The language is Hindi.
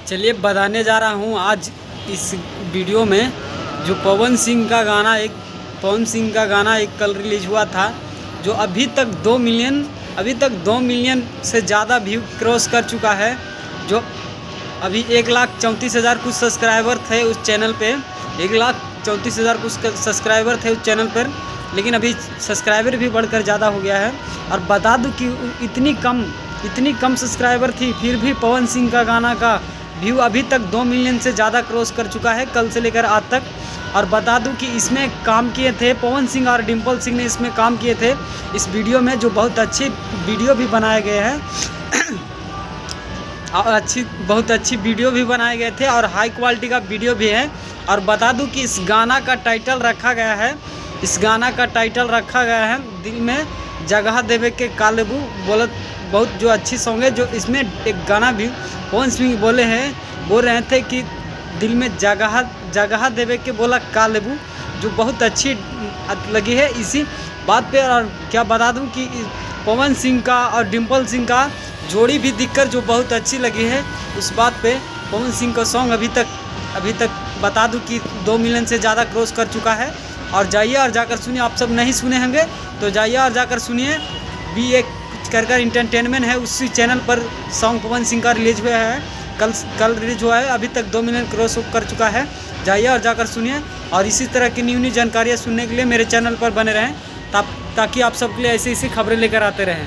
चलिए बताने जा रहा हूँ आज इस वीडियो में जो पवन सिंह का गाना एक कल रिलीज हुआ था, जो अभी तक 2 मिलियन से ज़्यादा व्यू क्रॉस कर चुका है। जो अभी 1,34,000 कुछ सब्सक्राइबर थे उस चैनल पे, 1,34,000 कुछ सब्सक्राइबर थे उस चैनल पर, लेकिन अभी सब्सक्राइबर भी बढ़कर ज़्यादा हो गया है। और बता दूं कि इतनी कम सब्सक्राइबर थी, फिर भी पवन सिंह का गाना का व्यू अभी तक 2 मिलियन से ज़्यादा क्रॉस कर चुका है, कल से लेकर आज तक। और बता दूं कि इसमें काम किए थे पवन सिंह और डिम्पल सिंह ने इसमें काम किए थे इस वीडियो में, जो बहुत अच्छी वीडियो भी बनाए गए हैं और बहुत अच्छी वीडियो भी बनाए गए थे और हाई क्वालिटी का वीडियो भी है। और बता दूं कि इस गाना का टाइटल रखा गया है दिल में जगह देवे के कालेबू। बहुत जो अच्छी सॉन्ग है। जो इसमें एक गाना भी पवन सिंह बोल रहे थे कि दिल में जगह देवे के बोला कालेबू, जो बहुत अच्छी लगी है इसी बात पे। और क्या बता दूं कि पवन सिंह का और डिम्पल सिंह का जोड़ी भी दिखकर जो बहुत अच्छी लगी है, उस बात पे पवन सिंह का सॉन्ग अभी तक बता दूं कि 2 मिलियन से ज़्यादा क्रॉस कर चुका है। और जाइए और जाकर सुनिए, आप सब नहीं सुने होंगे तो जाइए और जाकर सुनिए। बी एक कर इंटरटेनमेंट है, उसी चैनल पर सॉन्ग पवन सिंह का रिलीज हुआ है, कल रिलीज हुआ है, अभी तक 2 मिलियन क्रॉस कर चुका है। जाइए और जाकर सुनिए और इसी तरह की न्यू जानकारियाँ सुनने के लिए मेरे चैनल पर बने रहें, ताकि आप सबके लिए ऐसी खबरें लेकर आते रहें।